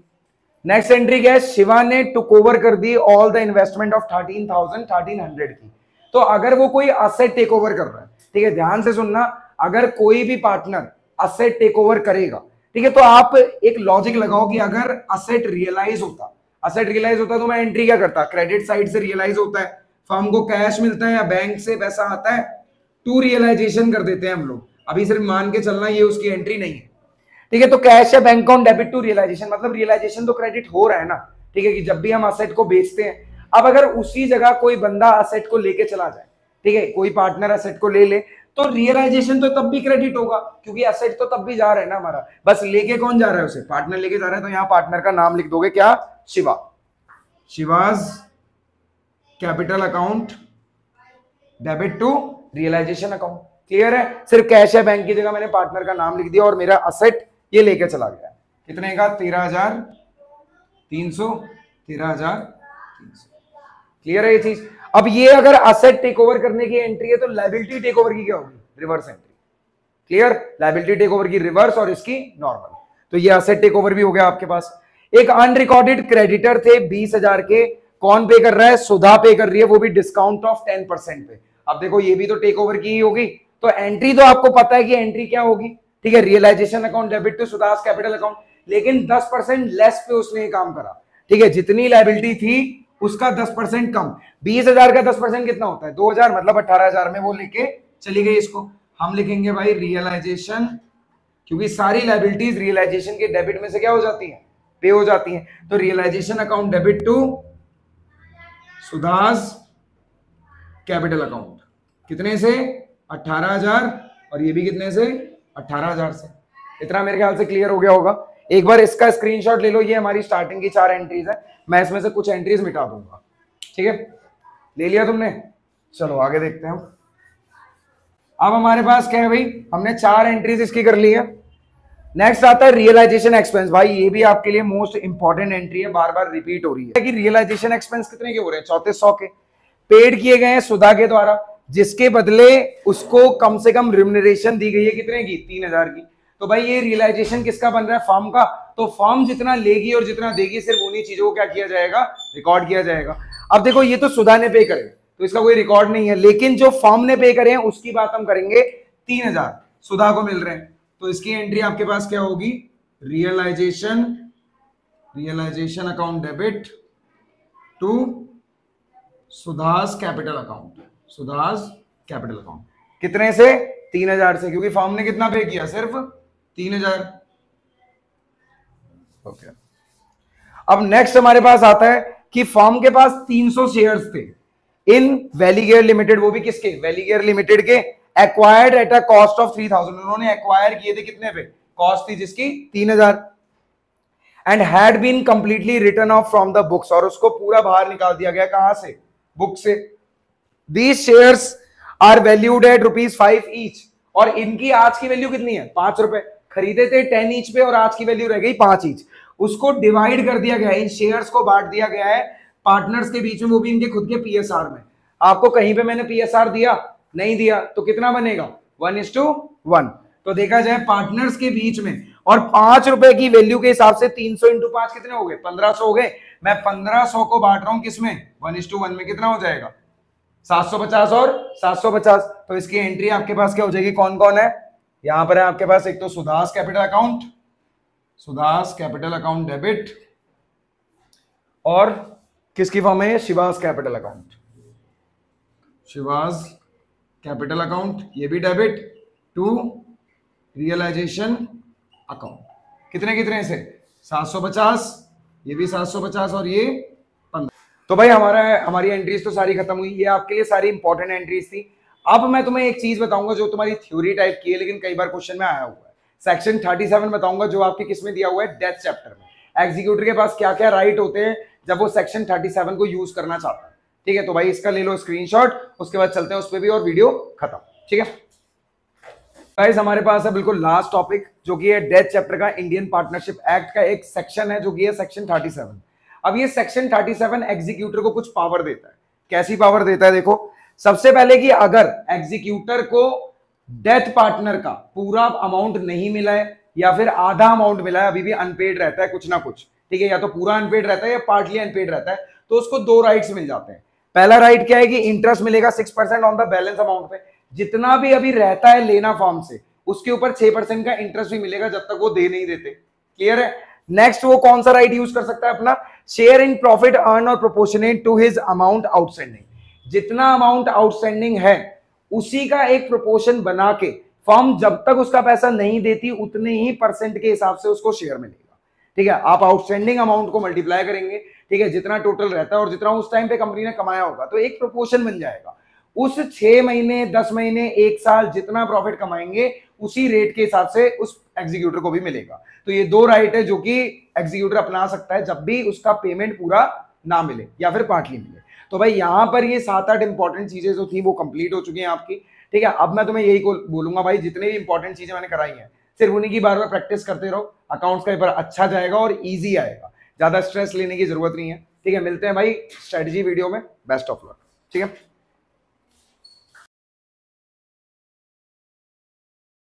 नेक्स्ट एंट्री क्या है, शिवा ने टुक ओवर कर the all the investment of 13,100 की। तो अगर वो कोई असेट टेक ओवर कर रहा है, ठीक है, ध्यान से सुनना, अगर कोई भी पार्टनर असेट टेक ओवर करेगा, ठीक है, तो आप एक लॉजिक लगाओ कि अगर असेट रियलाइज होता तो मैं एंट्री क्या करता, क्रेडिट साइड से रियलाइज होता है, फर्म को कैश मिलता है या बैंक से पैसा आता है, टू रियलाइजेशन कर देते हैं हम लोग। अभी सिर्फ मान के चलना ये उसकी एंट्री नहीं है, ठीक है। तो कैश या bank account debit to realisation, मतलब रियलाइजेशन तो क्रेडिट हो रहा है ना, ठीक है, कि जब भी हम असेट को बेचते हैं। अब अगर उसी जगह कोई बंदा असेट को लेके चला जाए, ठीक है, कोई पार्टनर असेट को ले ले, तो रियलाइजेशन तो तब भी क्रेडिट होगा, क्योंकि असेट तो तब भी जा रहा है ना हमारा, बस लेके कौन जा रहा है, उसे पार्टनर लेके जा रहा है। तो यहाँ पार्टनर का नाम लिख दोगे क्या, Shiva, Shiva's capital account debit to realisation account. Clear है, सिर्फ कैश या बैंक की जगह मैंने पार्टनर का नाम लिख दिया और मेरा असेट ये लेके चला गया। कितने का, 13,300, 13,300। क्लियर है ये चीज। अब ये अगर असेट टेक ओवर करने की एंट्री है तो लायबिलिटी टेक ओवर की क्या होगी, reverse entry. Clear, liability take over की रिवर्स और इसकी नॉर्मल। तो ये असेट टेक ओवर भी हो गया आपके पास। एक अनरिकॉर्डेड क्रेडिटर थे 20,000 के, कौन पे कर रहा है, सुधा पे कर रही है, वो भी डिस्काउंट ऑफ 10% पे। अब देखो ये भी तो टेक ओवर की ही होगी, तो एंट्री तो आपको पता है कि एंट्री क्या होगी, ठीक है, realization account debit to Sudha's capital account, लेकिन 10% लेस पे उसने काम करा, ठीक है, जितनी लायबिलिटी थी उसका 10% कम। 20,000 का 10% कितना होता है, 2,000, मतलब 18,000 में वो लेके चली गई। इसको हम लिखेंगे भाई रियलाइजेशन, क्योंकि सारी लायबिलिटीज रियलाइजेशन के डेबिट में से क्या हो जाती है, पे हो जाती हैं। तो realization account debit to Sudha's capital account, कितने से, 18,000, और ये भी कितने से, 18,000 से। इतना मेरे ख्याल से क्लियर हो गया होगा। एक बार इसका स्क्रीनशॉट ले लो, ये हमारी स्टार्टिंग की 4 एंट्रीज है, मैं इसमें से कुछ एंट्रीज मिटा दूंगा, ठीक है। ले लिया तुमने, चलो आगे देखते हैं। अब हमारे पास क्या है भाई, हमने 4 एंट्रीज इसकी कर ली है। नेक्स्ट आता है रियलाइजेशन एक्सपेंस। भाई ये भी आपके लिए मोस्ट इंपॉर्टेंट एंट्री है, बार बार रिपीट हो रही है कि रियलाइजेशन एक्सपेंस कितने के हो रहे हैं, 3400 के पेड किए गए हैं सुधा के द्वारा, जिसके बदले उसको कम से कम रिम्यूनरेशन दी गई है, कितने की, 3,000 की। तो भाई ये रियलाइजेशन किसका बन रहा है, फर्म का। तो फर्म जितना लेगी और जितना देगी, सिर्फ उन्हीं चीजों को क्या किया जाएगा, रिकॉर्ड किया जाएगा। अब देखो ये तो सुधा ने पे करे, तो इसका कोई रिकॉर्ड नहीं है, लेकिन जो फर्म ने पे करे हैं उसकी बात हम करेंगे। 3,000 सुधा को मिल रहे हैं, तो इसकी एंट्री आपके पास क्या होगी, realization account debit to Sudha's capital account, Sudha's capital account, कितने से, 3,000 से, क्योंकि फर्म ने कितना पे किया, सिर्फ 3,000। ओके। अब नेक्स्ट हमारे पास आता है कि फर्म के पास 300 शेयर्स थे इन वैलीगेयर लिमिटेड, वो भी किसके, वैलीगेयर लिमिटेड के, acquired at a cost of 3,000। उन्होंने एक्वायर किए थे कितने पे, कॉस्ट थी जिसकी 3,000, and had been completely written off from the books, और उसको पूरा बाहर निकाल दिया गया, कहां से, बुक से। These shares are valued at ₹5 each, और इनकी आज की वैल्यू कितनी है, 5 रुपए। खरीदे थे 10 ईच पे और आज की वैल्यू रह गई 5 ईच। उसको डिवाइड कर दिया गया है, इन शेयर्स को बांट दिया गया है पार्टनर्स के बीच में, वो भी इनके खुद के पीएसआर में। आपको कहीं पे मैंने पीएसआर दिया, नहीं दिया, तो कितना बनेगा, 1:1। तो देखा जाए पार्टनर्स के बीच में और 5 रुपए की वैल्यू के हिसाब से 300 इंटू 5 कितने हो गए? 1500 हो गए। मैं 1500 को बांट रहा हूं किसमें? 1:1 में। कितना हो जाएगा? 750 और 750। तो इसकी एंट्री आपके पास क्या हो जाएगी? कौन कौन है यहां पर? है आपके पास एक तो Sudha's capital account, Sudha's capital account debit, और किसकी फॉर्म है? Shiva's capital account, Shiva's capital account, ये भी डेबिट टू रियलाइजेशन अकाउंट। कितने कितने से? 750, ये भी 750 और ये 15। तो भाई हमारी एंट्रीज तो सारी खत्म हुई। ये आपके लिए सारी इंपॉर्टेंट एंट्रीज थी। अब मैं तुम्हें एक चीज बताऊंगा जो तुम्हारी थ्योरी टाइप की है लेकिन कई बार क्वेश्चन में आया हुआ है। सेक्शन 37 बताऊंगा जो आपके किस में दिया हुआ है? डेथ चैप्टर में। एग्जीक्यूटर के पास क्या क्या राइट होते हैं जब वो सेक्शन 37 को यूज करना चाहता है। ठीक है, तो भाई इसका ले लो स्क्रीनशॉट, उसके बाद चलते हैं उस पर भी और वीडियो खत्म। ठीक है गाइस, हमारे पास है बिल्कुल लास्ट टॉपिक जो कि है डेथ चैप्टर का इंडियन पार्टनरशिप एक्ट का एक सेक्शन है जो कि है सेक्शन 37। अब ये सेक्शन 37 एग्जीक्यूटर को कुछ पावर देता है। कैसी पावर देता है? देखो, सबसे पहले कि अगर एग्जीक्यूटर को डेथ पार्टनर का पूरा अमाउंट नहीं मिला है या फिर आधा अमाउंट मिला है, अभी भी अनपेड रहता है कुछ ना कुछ, ठीक है, या तो पूरा अनपेड रहता है या पार्टली अनपेड रहता है, तो उसको दो राइट्स मिल जाते हैं। पहला राइट क्या है कि इंटरेस्ट मिलेगा 6% ऑन द बैलेंस अमाउंट पे। जितना भी अभी रहता है लेना फॉर्म से, उसके ऊपर 6% का इंटरेस्ट भी मिलेगा जब तक वो दे नहीं देते। क्लियर है? नेक्स्ट वो कौन सा राइट यूज कर सकता है अपना? शेयर इन प्रॉफिट अर्न और proportionate to his amount outstanding. जितना अमाउंट आउटस्टैंडिंग है उसी का एक प्रोपोर्शन बना के फर्म जब तक उसका पैसा नहीं देती उतने ही परसेंट के हिसाब से उसको शेयर मिलेगा। ठीक है, आप आउटस्टैंडिंग अमाउंट को मल्टीप्लाई करेंगे, ठीक है, जितना टोटल रहता है और जितना उस टाइम पे कंपनी ने कमाया होगा, तो एक प्रोपोर्शन बन जाएगा। उस 6 महीने, 10 महीने, 1 साल जितना प्रॉफिट कमाएंगे उसी रेट के हिसाब से उस एग्जीक्यूटर को भी मिलेगा। तो ये दो राइट है जो कि एग्जीक्यूटर अपना सकता है जब भी उसका पेमेंट पूरा ना मिले या फिर पार्टली मिले। तो भाई यहां पर ये 7-8 इंपॉर्टेंट चीजें जो थी वो कंप्लीट हो चुकी हैं आपकी। ठीक है, अब मैं तुम्हें यही बोलूंगा भाई, जितने भी इंपॉर्टेंट चीजें मैंने कराई हैं सिर्फ उन्हीं की बार बार प्रैक्टिस करते रहो। अकाउंट्स का पेपर अच्छा जाएगा और इजी आएगा, ज्यादा स्ट्रेस लेने की जरूरत नहीं है। ठीक है, मिलते हैं भाई स्ट्रेटजी वीडियो में। Best of luck. ठीक है।